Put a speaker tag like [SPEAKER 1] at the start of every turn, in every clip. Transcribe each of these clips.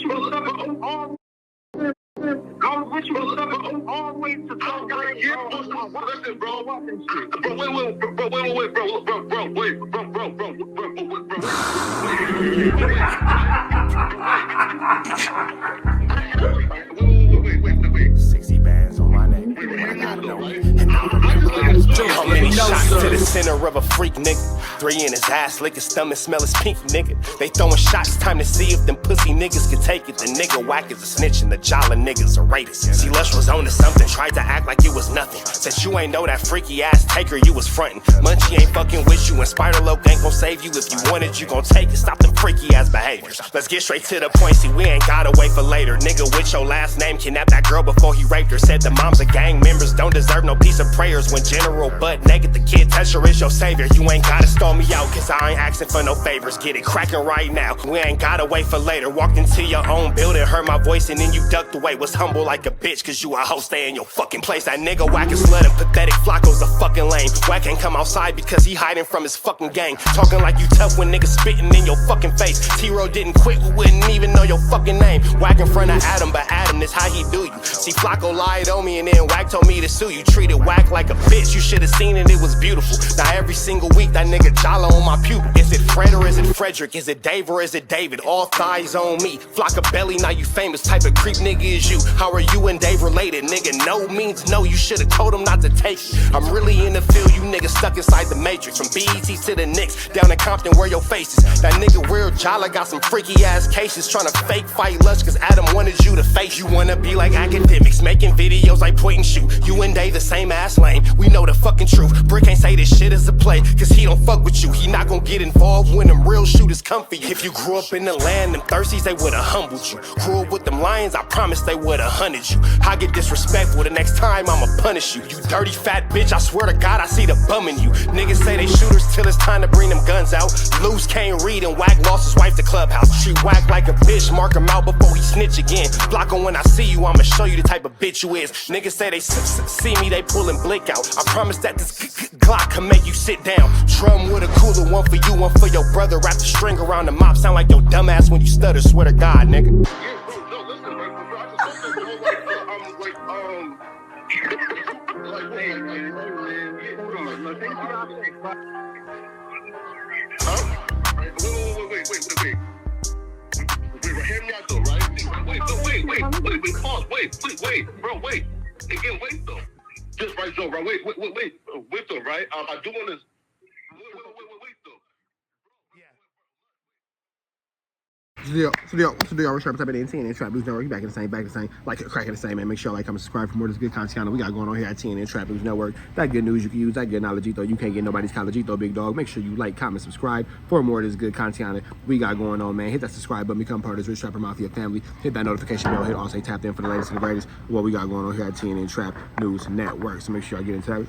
[SPEAKER 1] with you all. Go with you always to talk. Listen, bro. Wait.
[SPEAKER 2] 60 bands on my neck. I gotta know. How many shots to the center of a freak nigga? 3 in his ass, lick his stomach, smell his pink nigga. They throwing shots, time to see if them pussy niggas can take it. The nigga whack is a snitch and the jolly niggas are rapists. See, Lush was on to something, tried to act like it was nothing. Said you ain't know that freaky ass taker you was frontin'. Munchie ain't fucking with you and Spider-Loc ain't gon' save you. If you want it, you gon' take it. Stop them freaky ass behaviors. Let's get straight to the point, see we ain't gotta wait for later. Nigga with your last name kidnapped that girl before he raped her. Said the moms of gang members don't deserve no piece of prayers. When general butt naked, the kid Tesher is your savior. You ain't gotta stall me out, cause I ain't asking for no favors. Get it cracking right now, we ain't gotta wait for later. Walked into your own building, heard my voice and then you ducked away. Was humble like a bitch, cause you a hoe, stay in your fucking place. That nigga whack is slut and pathetic, FLAKKO's a fucking lame. Whack ain't come outside because he hiding from his fucking gang. Talking like you tough when niggas spitting in your fucking face. T-Ro didn't quit, we wouldn't even know your fucking name. Whack in front of Adam, but Adam is how he do you. See, FLAKKO lied on me and then Whack told me to sue you. Treated Whack like a bitch, you should've seen it, it was beautiful. Now every single week that nigga jolly on my pupil. Is it Fred or is it Frederick? Is it Dave or is it David? All thighs on me. FLAKKO belly, now you famous. Type of creep nigga is you. How are you and Dave related? Nigga, no means no. You should've told him not to take it. I'm really in the field, you niggas stuck inside the matrix. From BET to the Knicks, down in Compton where your face is. That nigga real jolly got some freaky ass cases. Tryna fake fight Lush cause Adam wanted you to face. You wanna be like academics, making videos like point and shoot. You and Dave the same ass lane, we know the fucking truth. Brick ain't say this shit is a play, cause he don't fuck with you. He not gon' get involved when them real shooters come for you. If you grew up in the land, them thirsties, they would've humbled you. Grew up with them lions, I promise they would've hunted you. I get disrespectful, the next time I'ma punish you. You dirty fat bitch, I swear to God I see the bum in you. Niggas say they shooters till it's time to bring them guns out. Loose can't read and Whack lost his wife to Clubhouse. Treat Whack like a bitch, mark him out before he snitch again. FLAKKO, when I see you, I'ma show you the type of bitch you is. Niggas say they see me, they pullin' blick out. I promise that this Glock can make you sit down. Drum with a cooler, one for you, one for your brother. Wrap the string around the mop, sound like your dumb ass when you stutter. Swear to God, nigga.
[SPEAKER 1] Wait. Hear me out though, right? Pause. Wait, bro, wait. Again, wait though. Just right, Joe, right? Wait though, right? I do want to. Wait though.
[SPEAKER 3] So y'all, we're sharp type of TNN Trap News Network. Back in the same, like cracking the same, man. Make sure you like, comment, subscribe for more of this good content we got going on here at TNN Trap News Network. That good news you can use, that good knowledge though. You can't get nobody's college though, big dog. Make sure you like, comment, subscribe for more of this good content we got going on, man. Hit that subscribe button, become part of this Rich Trapper Mafia family. Hit that notification bell, hit also tapped in for the latest and the greatest what we got going on here at TNN Trap News Network. So make sure y'all get into that.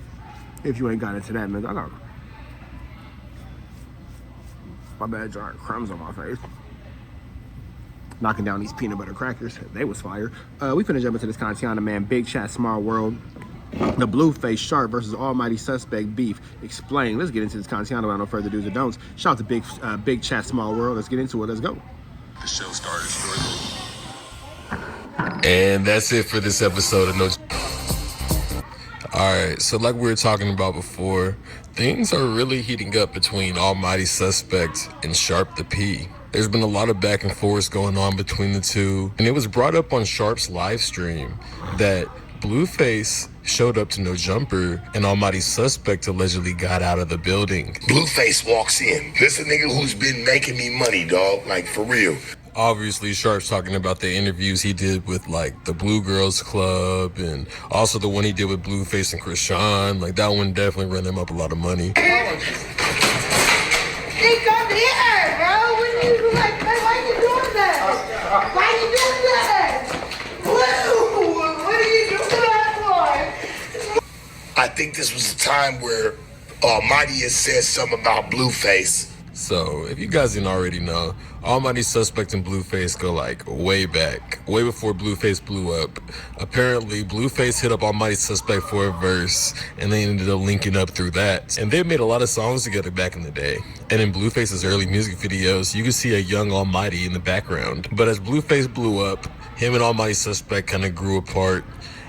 [SPEAKER 3] If you ain't got into that, man, I got my bad, giant crumbs on my face. Knocking down these peanut butter crackers. They was fire. We finna jump into this content, man. Big Chat, Small World. The Blueface Sharp versus Almighty Suspect beef. Explain. Let's get into this content without no further do's or don'ts. Shout out to Big Chat, Small World. Let's get into it. Let's go.
[SPEAKER 4] The show started shortly. And that's it for this episode of No. Alright, so like we were talking about before, things are really heating up between Almighty Suspect and Sharp the P. There's been a lot of back and forth going on between the two, and it was brought up on Sharp's live stream that Blueface showed up to No Jumper and Almighty Suspect allegedly got out of the building.
[SPEAKER 5] Blueface walks in. This a nigga who's been making me money, dog. Like, for real.
[SPEAKER 4] Obviously, Sharp's talking about the interviews he did with, like, the Blue Girls Club and also the one he did with Blueface and Krishan. Like, that one definitely ran him up a lot of money.
[SPEAKER 6] He come here, bro. Why you doing that? Why you doing that? Blue, what are you doing that for?
[SPEAKER 5] I think this was a time where Almighty has said something about Blueface,
[SPEAKER 4] So, if you guys didn't already know, Almighty Suspect and Blueface go like way back, way before Blueface blew up. Apparently, Blueface hit up Almighty Suspect for a verse, and they ended up linking up through that. And they made a lot of songs together back in the day. And in Blueface's early music videos, you can see a young Almighty in the background. But as Blueface blew up, him and Almighty Suspect kind of grew apart.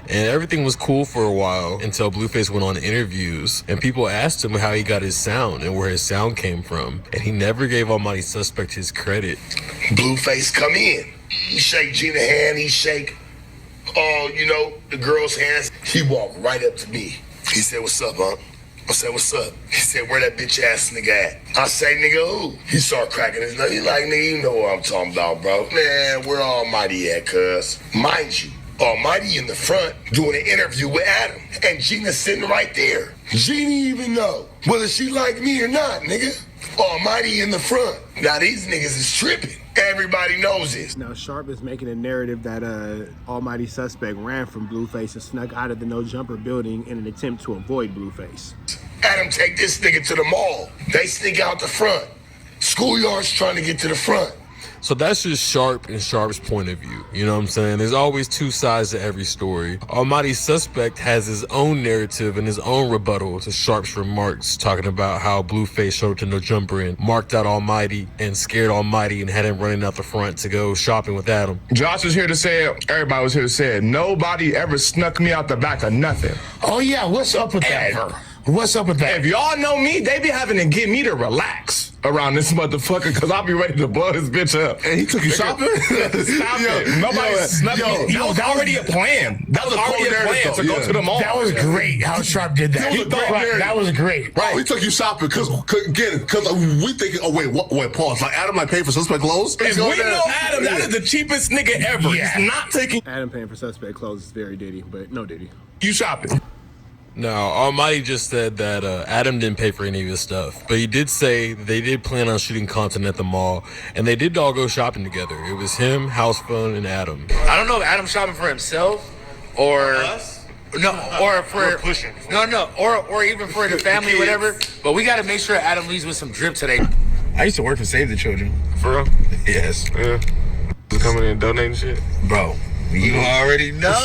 [SPEAKER 4] And everything was cool for a while until Blueface went on interviews and people asked him how he got his sound and where his sound came from. And he never gave Almighty Suspect his credit.
[SPEAKER 5] Blueface come in. He shake Gina's hand. He shake, the girl's hands. He walked right up to me. He said, "What's up, huh?" I said, "What's up?" He said, "Where that bitch ass nigga at?" I say, "Nigga who?" He started cracking his nut. He like, "Nigga, you know what I'm talking about, bro." "Man, where Almighty at, cuz?" Mind you, Almighty in the front doing an interview with Adam. And Gina sitting right there. Gina even know whether she like me or not, nigga. Almighty in the front. Now these niggas is tripping. Everybody knows this.
[SPEAKER 3] Now Sharp is making a narrative that Almighty Suspect ran from Blueface and snuck out of the No Jumper building in an attempt to avoid Blueface.
[SPEAKER 5] Adam take this nigga to the mall. They sneak out the front. Schoolyard's trying to get to the front.
[SPEAKER 4] So that's just Sharp and Sharp's point of view. You know what I'm saying? There's always two sides to every story. Almighty Suspect has his own narrative and his own rebuttal to Sharp's remarks, talking about how Blueface showed up to No Jumper and marked out Almighty and scared Almighty and had him running out the front to go shopping with Adam.
[SPEAKER 7] Josh was here to say it. Everybody was here to say it. Nobody ever snuck me out the back of nothing.
[SPEAKER 5] Oh yeah, what's up with that? What's up with that?
[SPEAKER 7] If y'all know me, they be having to get me to relax around this motherfucker because I'll be ready to blow this bitch up.
[SPEAKER 5] And he took you shopping?
[SPEAKER 7] Stop it. Nobody snuck me. That was already a plan. That was already a plan to go to the mall.
[SPEAKER 5] That was great how Sharp did that. That was great.
[SPEAKER 8] Right. We took you shopping because we thinking, wait, pause. Like Adam might pay for Suspect clothes?
[SPEAKER 7] If we know Adam, that is the cheapest nigga ever.
[SPEAKER 5] Yeah.
[SPEAKER 7] He's not taking
[SPEAKER 3] Adam paying for Suspect clothes is very Diddy, but no Diddy.
[SPEAKER 7] you shopping.
[SPEAKER 4] Now, Almighty just said that Adam didn't pay for any of his stuff, but he did say they did plan on shooting content at the mall, and they did all go shopping together. It was him, House Phone, and Adam.
[SPEAKER 9] I don't know if Adam's shopping for himself or or even for the family or whatever. But we got to make sure Adam leaves with some drip today.
[SPEAKER 7] I used to work for Save the Children.
[SPEAKER 4] For real?
[SPEAKER 7] Yes.
[SPEAKER 4] Coming in and donating shit?
[SPEAKER 7] Bro, you already know.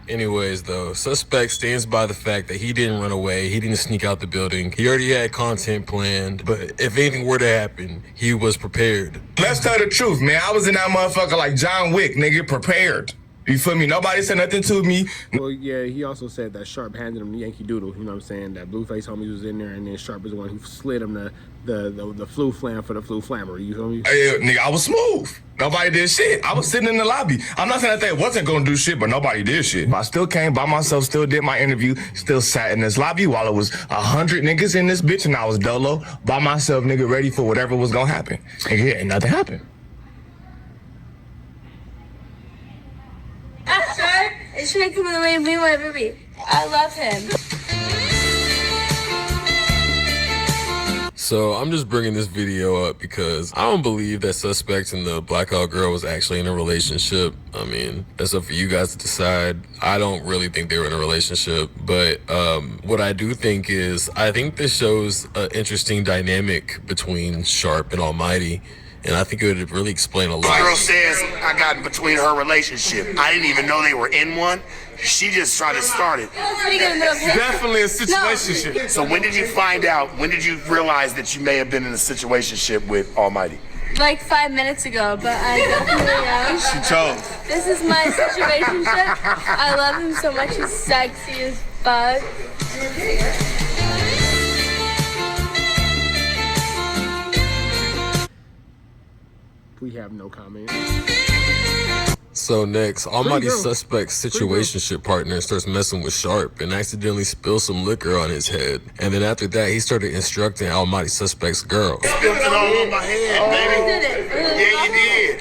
[SPEAKER 4] Anyways, though, Suspect stands by the fact that he didn't run away. He didn't sneak out the building. He already had content planned. But if anything were to happen, he was prepared.
[SPEAKER 7] Let's tell the truth, man. I was in that motherfucker like John Wick, nigga, prepared. You feel me? Nobody said nothing to me.
[SPEAKER 3] Well, yeah, he also said that Sharp handed him the Yankee Doodle, you know what I'm saying? That Blueface homies was in there, and then Sharp was the one who slid him the flu flam for the flu flammer, you feel me?
[SPEAKER 7] Hey, nigga, I was smooth. Nobody did shit. I was sitting in the lobby. I'm not saying that they wasn't gonna do shit, but nobody did shit. I still came by myself, still did my interview, still sat in this lobby while it was 100 niggas in this bitch, and I was dolo by myself, nigga, ready for whatever was gonna happen. And yeah, and nothing happened.
[SPEAKER 10] It's making me the way me my baby. I love him.
[SPEAKER 4] So I'm just bringing this video up because I don't believe that Suspect and the blackout girl was actually in a relationship. I mean, that's up for you guys to decide. I don't really think they were in a relationship, but what I do think is I think this shows an interesting dynamic between Sharp and Almighty. And I think it would really explain a lot.
[SPEAKER 5] The girl says I got in between her relationship. I didn't even know they were in one. She just tried to start it.
[SPEAKER 9] Definitely a situationship.
[SPEAKER 5] So when did you find out, when did you realize that you may have been in a situationship with Almighty?
[SPEAKER 10] Like 5 minutes ago, but I definitely am.
[SPEAKER 9] She chose.
[SPEAKER 10] This is my situationship. I love him so much. He's sexy as fuck.
[SPEAKER 3] We have no comment.
[SPEAKER 4] So next, Almighty Suspect's situationship partner starts messing with Sharp and accidentally spills some liquor on his head. And then after that, he started instructing Almighty Suspect's girl.
[SPEAKER 5] Spilled it all on my head, baby.
[SPEAKER 10] I did it.
[SPEAKER 5] Yeah, you did.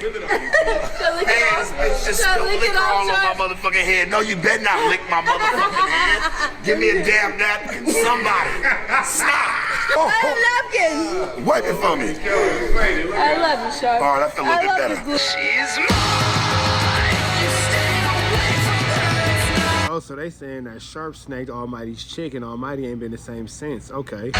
[SPEAKER 5] Just spilled liquor all on my motherfucking head. No, you better not lick my motherfucking head. Give me a damn napkin, somebody. Stop.
[SPEAKER 10] I have napkins.
[SPEAKER 5] Wipe it for me.
[SPEAKER 10] I love you, Sharp.
[SPEAKER 5] All right, I feel a little bit better.
[SPEAKER 10] She's
[SPEAKER 5] mine.
[SPEAKER 3] Oh, so they saying that Sharp snaked Almighty's chick and Almighty ain't been the same since. Okay.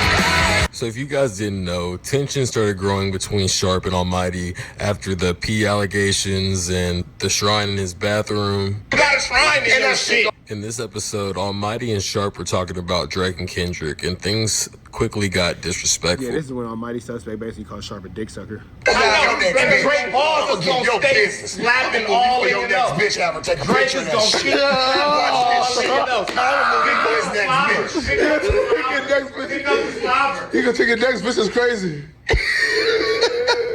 [SPEAKER 4] So if you guys didn't know, tension started growing between Sharp and Almighty after the P allegations and the shrine in his bathroom.
[SPEAKER 7] You got a shrine in your shit.
[SPEAKER 4] In this episode, Almighty and Sharp were talking about Drake and Kendrick, and things quickly got disrespectful.
[SPEAKER 3] Yeah, this is when Almighty suspect basically called Sharp a dick sucker.
[SPEAKER 7] And the Drake balls is gonna stay slapping all in your nose.
[SPEAKER 5] Bitch, have her take a
[SPEAKER 7] Drake
[SPEAKER 5] picture
[SPEAKER 7] is
[SPEAKER 5] of
[SPEAKER 7] gonna
[SPEAKER 5] that shit.
[SPEAKER 7] kill all in your nose.
[SPEAKER 8] Pick up the slobber. He gonna take your next bitch is crazy.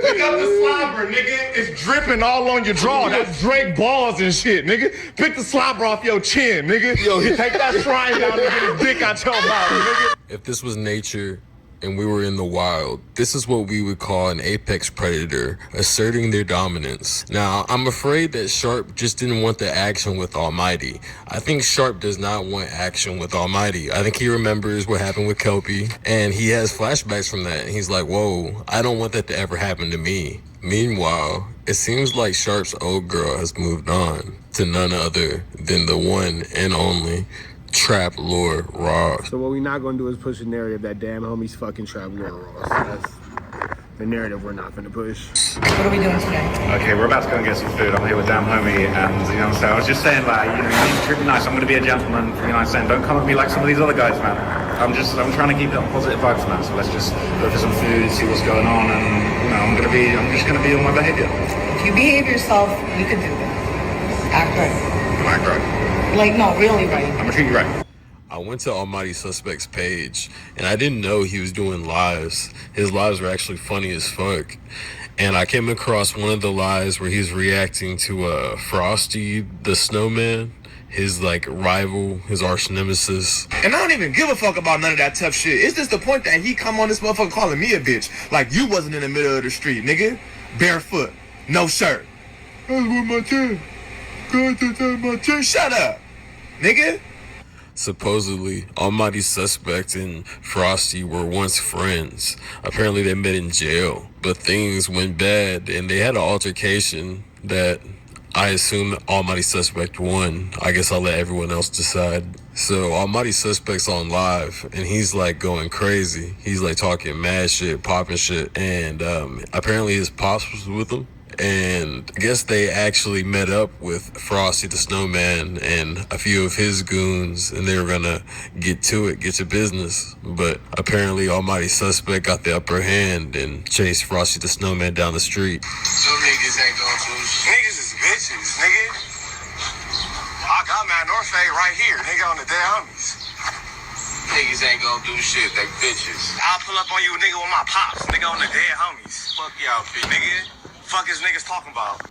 [SPEAKER 7] Pick up the slobber, nigga. It's dripping all on your draw. That's Drake balls and shit, nigga. Pick the slobber off your chin, nigga. Yo, he take that shrine down and get his dick out your mouth, nigga.
[SPEAKER 4] If this was nature and we were in the wild, this is what we would call an apex predator asserting their dominance. Now, I'm afraid that Sharp just didn't want the action with Almighty. I think Sharp does not want action with Almighty. I think he remembers what happened with Kelpie, and he has flashbacks from that. He's like, whoa, I don't want that to ever happen to me. Meanwhile, it seems like Sharp's old girl has moved on to none other than the one and only Trap Lord Ross.
[SPEAKER 3] So what we not gonna do is push the narrative that damn homie's fucking Trap Lord Ross. That's the narrative we're not gonna push.
[SPEAKER 11] What are we doing today?
[SPEAKER 12] Okay, we're about to go and get some food. I'm here with damn homie, and you know what I'm saying? I was just saying, like, you know, you need to treat me nice. I'm gonna be a gentleman. You know what I'm saying? Don't come at me like some of these other guys, man. I'm trying to keep it on positive vibes, man. So let's just go for some food, see what's going on, and you know, I'm just gonna be on my behavior.
[SPEAKER 11] If you behave yourself, you can do it. Act right.
[SPEAKER 12] Act right.
[SPEAKER 11] Like, no, really right.
[SPEAKER 12] I'm gonna treat you right.
[SPEAKER 4] I went to Almighty Suspect's page, and I didn't know he was doing lives. His lives were actually funny as fuck. And I came across one of the lives where he's reacting to Frosty the Snowman, his like rival, his arch nemesis.
[SPEAKER 7] And I don't even give a fuck about none of that tough shit. It's just the point that he come on this motherfucker calling me a bitch. Like you wasn't in the middle of the street, nigga. Barefoot, no shirt. That's what my turn. Shut up, nigga.
[SPEAKER 4] Supposedly, Almighty Suspect and Frosty were once friends. Apparently they met in jail, but things went bad and they had an altercation that I assume Almighty Suspect won. I guess I'll let everyone else decide. So Almighty Suspect's on live and he's like going crazy. He's like talking mad shit, popping shit, and apparently his pops was with him. And I guess they actually met up with Frosty the Snowman and a few of his goons, and they were gonna get to business. But apparently Almighty Suspect got the upper hand and chased Frosty the Snowman down the street.
[SPEAKER 5] Some niggas ain't gonna do shit. Niggas is bitches, nigga. I got my North Fade right here, nigga, on the dead homies. Niggas ain't gonna do shit, they bitches. I'll pull up on you, nigga, with my pops, nigga, on the dead homies. Fuck y'all, bitch, nigga. Fuck is niggas talking about?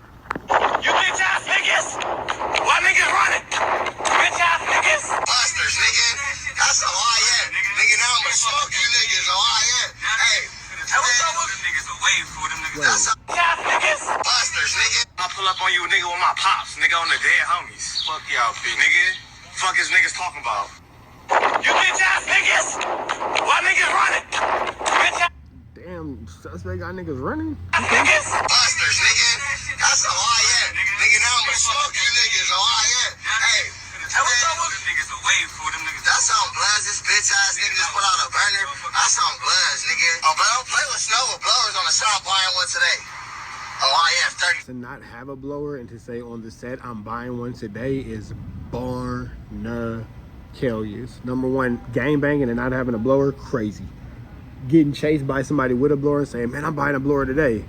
[SPEAKER 5] You bitch ass niggas! Why niggas running? Bitch ass niggas! Busters, nigga. That's how I am. Nigga, now I'ma smoke you niggas. How I am. Hey, what's up with them niggas away for them niggas? That's how ass niggas. Busters, nigga. I'll pull up on you, nigga, with my pops, nigga, on the dead homies. Fuck y'all, bitch, nigga. Fuck is niggas talking about? You bitch ass niggas! Why niggas running? Bitch ass.
[SPEAKER 3] Damn, Suspect got niggas running?
[SPEAKER 5] Niggas? Busters, nigga. That's how I am. Nigga, now I'ma smoke you niggas. How I am. Hey, what's up with them niggas away for them niggas? That's on bloods. This bitch ass nigga just put out a burner. That's on bloods, nigga. Oh, but don't play with snow with blowers on the shop buying one today. Oh, I am 30.
[SPEAKER 3] To not have a blower and to say on the set, I'm buying one today is barnacalious. Number one, gang banging and not having a blower, crazy. Getting chased by somebody with a blower and saying, man, I'm buying a blower today.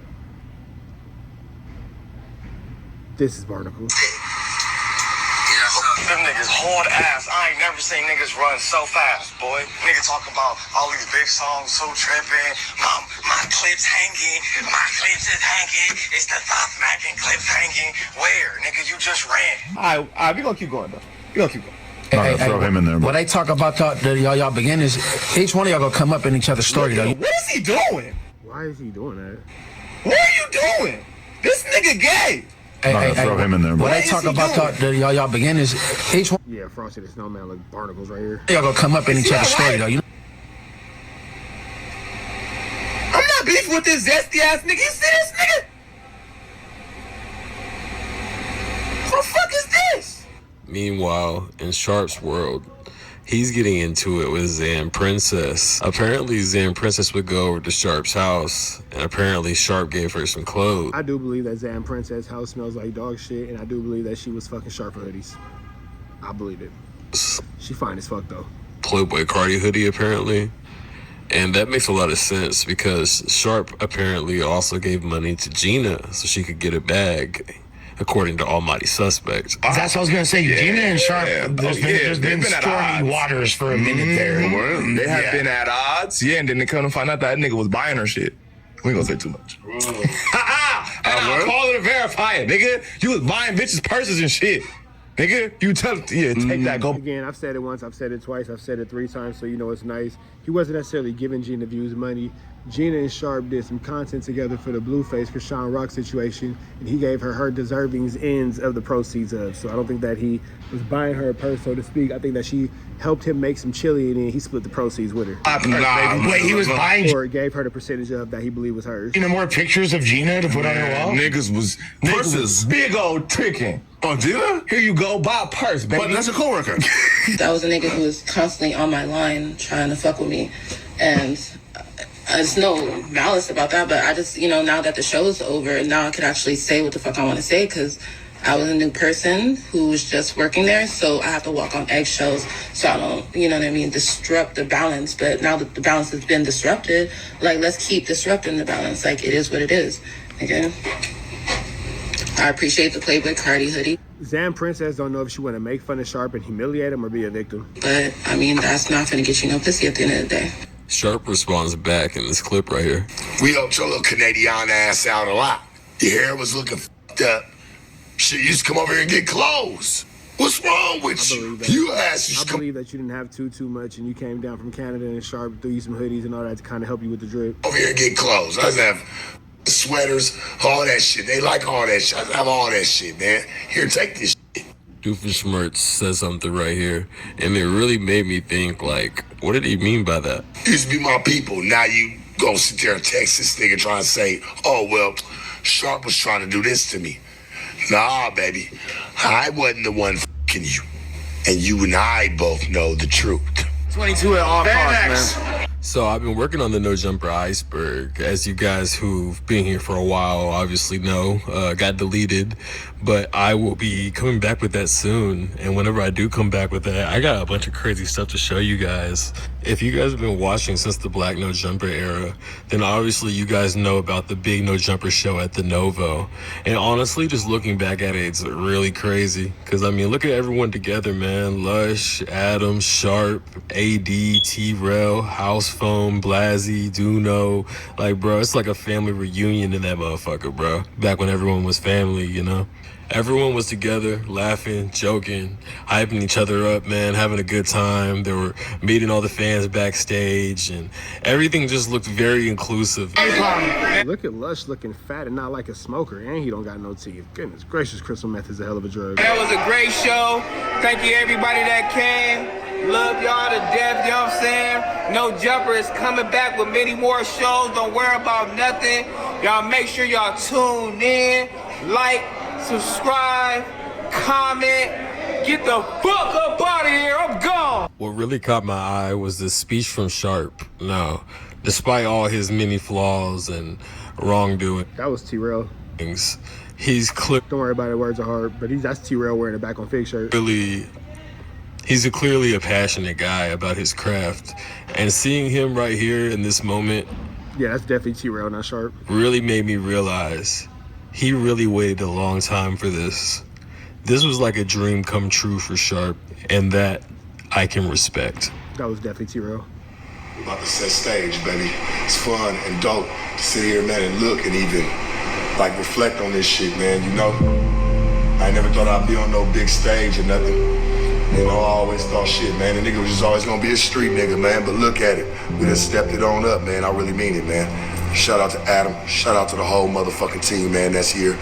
[SPEAKER 3] This is Barnacles.
[SPEAKER 5] Them niggas hard ass. I ain't never seen niggas run so fast, boy. Nigga talking about all these big songs, so tripping. My clips hanging. My clips is hanging. It's the thought smacking clips hanging. Where? Nigga, you just ran.
[SPEAKER 7] All right, we gonna keep going though. We gonna keep going.
[SPEAKER 13] Hey, throw him in there. When they talk about y'all beginners, each one of y'all gonna come up in each other's story though.
[SPEAKER 7] What is he doing?
[SPEAKER 3] Why is he doing that?
[SPEAKER 7] What are you doing? This nigga gay.
[SPEAKER 13] Hey, throw him in there. When they talk about y'all beginners, each one.
[SPEAKER 3] Yeah, Frosty the Snowman like Barnacles right here.
[SPEAKER 13] Y'all gonna come up in each other's story though. You know?
[SPEAKER 7] I'm not beefing with this zesty ass nigga. You see this nigga? What the fuck is this?
[SPEAKER 4] Meanwhile, in Sharp's world, he's getting into it with Zan Princess. Apparently, Zan Princess would go over to Sharp's house, and apparently Sharp gave her some clothes.
[SPEAKER 3] I do believe that Zan Princess house smells like dog shit, and I do believe that she was fucking Sharp for hoodies. I believe it. She fine as fuck, though.
[SPEAKER 4] Playboy Cardi hoodie, apparently. And that makes a lot of sense because Sharp apparently also gave money to Gina so she could get a bag, according to Almighty Suspect.
[SPEAKER 5] That's what I was gonna say. Gina and Sharp, there's been stormy waters for a minute there.
[SPEAKER 7] They have been at odds. Yeah, and then they come to find out that nigga was buying her shit. We ain't gonna say too much. I'll call it and verify it, nigga. You was buying bitches' purses and shit. Nigga, you tell take that, go.
[SPEAKER 3] Again, I've said it once, I've said it twice, I've said it 3 times, so you know it's nice. He wasn't necessarily giving Gina Views money. Gina and Sharp did some content together for the Blueface for Sean Rock situation, and he gave her deserving ends of the proceeds of. So I don't think that he was buying her a purse, so to speak. I think that she helped him make some chili, and then he split the proceeds with her.
[SPEAKER 5] Wait, he was buying,
[SPEAKER 3] or gave her the percentage of that he believed was hers.
[SPEAKER 5] You know, more pictures of Gina to put on her wall?
[SPEAKER 7] Niggas was big old tricking.
[SPEAKER 8] Oh, Gina?
[SPEAKER 7] Here you go, buy a purse, baby.
[SPEAKER 8] But that's a coworker.
[SPEAKER 11] That was a nigga who was constantly on my line trying to fuck with me. And there's no malice about that, but I just, you know, now that the show is over, now I could actually say what the fuck I want to say, because I was a new person who was just working there, so I have to walk on eggshells so I don't, you know what I mean, disrupt the balance. But now that the balance has been disrupted, like, let's keep disrupting the balance. Like, it is what it is. Okay? I appreciate the Playboy Cardi hoodie.
[SPEAKER 3] Zan Princess don't know if she want to make fun of Sharp and humiliate him or be a victim.
[SPEAKER 11] But, I mean, that's not gonna get you no pussy at the end of the day.
[SPEAKER 4] Sharp responds back in this clip right here.
[SPEAKER 5] We helped your little Canadian ass out a lot. Your hair was looking f***ed up. Shit, you used to come over here and get clothes. What's wrong with you? You ass.
[SPEAKER 3] I believe that you didn't have too much, and you came down from Canada and Sharp threw you some hoodies and all that to kind of help you with the drip.
[SPEAKER 5] Over here and get clothes. I just have sweaters, all that shit. They like all that shit. I just have all that shit, man. Here, take this shit.
[SPEAKER 4] Doofenshmirtz says something right here, and it really made me think, like, what did he mean by that?
[SPEAKER 5] Used to be my people. Now you go sit there and text this nigga trying to say, oh, well, Sharp was trying to do this to me. Nah, baby. I wasn't the one f***ing you. And you and I both know the truth.
[SPEAKER 9] 22 at all costs, man.
[SPEAKER 4] So I've been working on the No Jumper Iceberg, as you guys who've been here for a while obviously know, got deleted, but I will be coming back with that soon. And whenever I do come back with that, I got a bunch of crazy stuff to show you guys. If you guys have been watching since the Black No Jumper era, then obviously you guys know about the big No Jumper show at the Novo. And honestly, just looking back at it, it's really crazy. Cause I mean, look at everyone together, man. Lush, Adam, Sharp, AD, T-Rail, House Phone, Blazzy, Duno. Like, bro, it's like a family reunion in that motherfucker, bro. Back when everyone was family, you know? Everyone was together, laughing, joking, hyping each other up, man, having a good time. They were meeting all the fans backstage, and everything just looked very inclusive.
[SPEAKER 3] Look at Lush looking fat and not like a smoker, and he don't got no teeth. Goodness gracious, crystal meth is a hell of a drug.
[SPEAKER 9] That was a great show. Thank you, everybody that came. Love y'all to death, you know what I'm saying? No Jumper is coming back with many more shows. Don't worry about nothing. Y'all make sure y'all tune in, like, subscribe, comment, get the fuck up out of here, I'm gone.
[SPEAKER 4] What really caught my eye was this speech from Sharp. Now, despite all his many flaws and wrongdoing,
[SPEAKER 3] that was T-Rail.
[SPEAKER 4] He's clear.
[SPEAKER 3] Don't worry about it, words are hard, but that's T-Rail wearing a back on Fig shirt.
[SPEAKER 4] He's clearly a passionate guy about his craft, and seeing him right here in this moment,
[SPEAKER 3] yeah, that's definitely T-Rail, not Sharp,
[SPEAKER 4] really made me realize he really waited a long time for this. This was like a dream come true for Sharp, and that I can respect.
[SPEAKER 3] That was definitely T-Rail.
[SPEAKER 5] We're about to set stage, baby. It's fun and dope to sit here, man, and look and even, like, reflect on this shit, man, you know? I never thought I'd be on no big stage or nothing. You know, I always thought, shit, man, the nigga was just always gonna be a street nigga, man, but look at it. We done stepped it on up, man. I really mean it, man. Shout out to Adam. Shout out to the whole motherfucking team, man, that's here.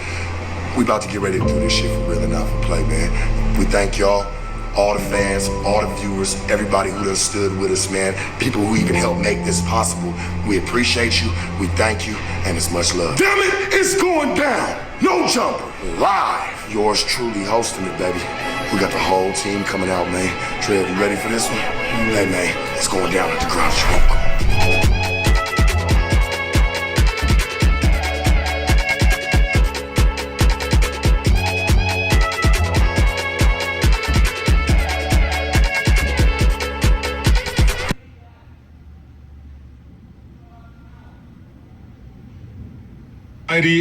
[SPEAKER 5] We about to get ready to do this shit for real and not for play, man. We thank y'all, all the fans, all the viewers, everybody who done stood with us, man. People who even helped make this possible. We appreciate you, we thank you, and it's much love.
[SPEAKER 8] Damn it, it's going down. No Jumper.
[SPEAKER 5] live. Yours truly hosting it, baby. We got the whole team coming out, man. Trev, you ready for this one? Hey, man, it's going down at the ground stroke.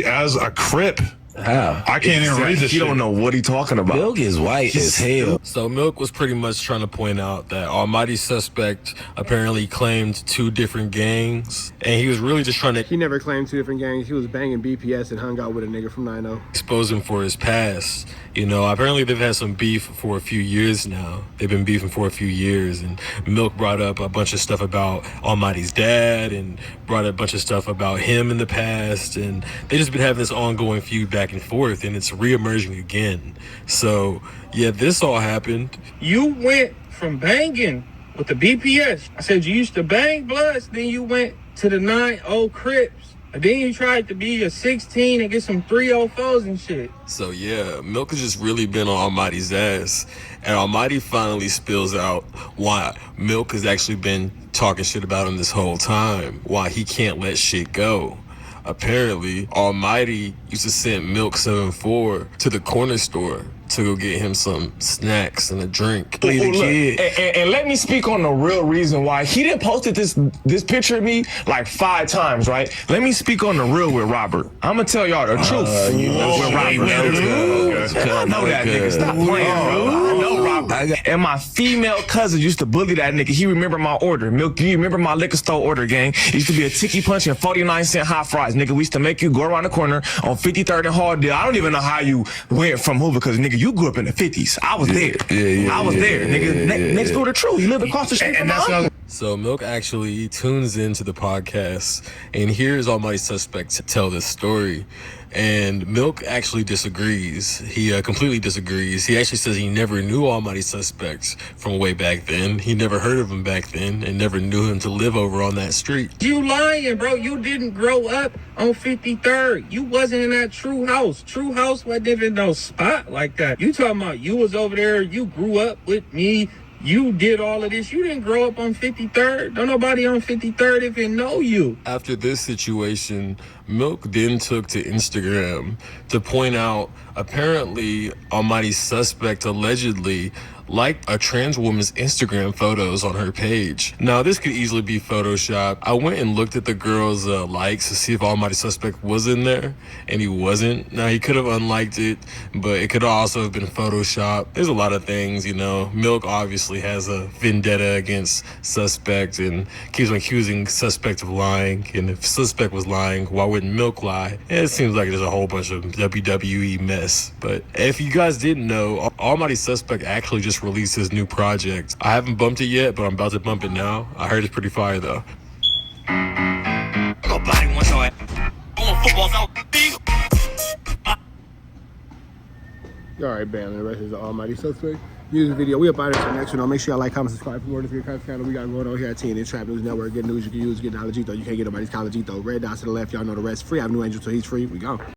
[SPEAKER 14] As a Crip.
[SPEAKER 4] How?
[SPEAKER 14] I can't even read this.
[SPEAKER 7] You don't know what he talking about.
[SPEAKER 4] Milk is white as hell. So Milk was pretty much trying to point out that Almighty Suspect apparently claimed 2 different gangs, and he was really just trying to...
[SPEAKER 3] He never claimed 2 different gangs. He was banging BPS and hung out with a nigga from 9-0.
[SPEAKER 4] Expose him for his past. You know, apparently they've had some beef for a few years now. They've been beefing for a few years, and Milk brought up a bunch of stuff about Almighty's dad and brought up a bunch of stuff about him in the past, and they just been having this ongoing feud back and forth, and it's re-emerging again. So, yeah, this all happened.
[SPEAKER 9] You went from banging with the BPS. I said you used to bang Bloods, then you went to the 9-0 Crips. And then you tried to be a 16 and get some 304s and shit.
[SPEAKER 4] So yeah, Milk has just really been on Almighty's ass. And Almighty finally spills out why Milk has actually been talking shit about him this whole time. Why he can't let shit go. Apparently, Almighty used to send Milk 7-4 to the corner store to go get him some snacks and a drink.
[SPEAKER 7] And let me speak on the real reason why he didn't posted this picture of me like 5 times, right? Let me speak on the real with Robert. I'm gonna tell y'all the truth. With Robert. I know that nigga. Stop playing, bro. I know Robert. And my female cousin used to bully that nigga. He remembered my order. Milk, you remember my liquor store order, gang? It used to be a tiki punch and 49-cent hot fries. Nigga, we used to make you go around the corner on 53rd and Halldale. I don't even know how you went from Hoover, because nigga, you grew up in the 50s. I was there. I was there, nigga. Next door to True. You live across the street from my
[SPEAKER 4] So Milk actually tunes into the podcast and hears Almighty Suspect tell this story. And Milk actually disagrees. He completely disagrees. He actually says he never knew Almighty Suspect from way back then. He never heard of him back then and never knew him to live over on that street.
[SPEAKER 9] You lying, bro. You didn't grow up on 53rd. You wasn't in that True House. True House wasn't even no spot like that. You talking about you was over there, you grew up with me, you did all of this. You didn't grow up on 53rd. Don't nobody on 53rd even know you.
[SPEAKER 4] After this situation, Milk then took to Instagram to point out apparently Almighty Suspect allegedly liked a trans woman's Instagram photos on her page. Now, this could easily be Photoshop. I went and looked at the girl's likes to see if Almighty Suspect was in there, and he wasn't. Now, he could have unliked it, but it could also have been Photoshop. There's a lot of things, you know. Milk obviously has a vendetta against Suspect and keeps on accusing Suspect of lying. And if Suspect was lying, why wouldn't Milk lie? And it seems like there's a whole bunch of WWE mess. But if you guys didn't know, Almighty Suspect actually just released his new project. I haven't bumped it yet, but I'm about to bump it now. I heard it's pretty fire though.
[SPEAKER 3] Alright, bam, the rest is the Almighty Suspect music video. We up out of the next one. Make sure y'all like, comment, subscribe for more of this good content channel we got going on here at TNN Trap News Network. Good news you can use, get knowledge though. You can't get nobody's college though. Red dots to the left, y'all know the rest. Free Avenue Angel till he's free. We go.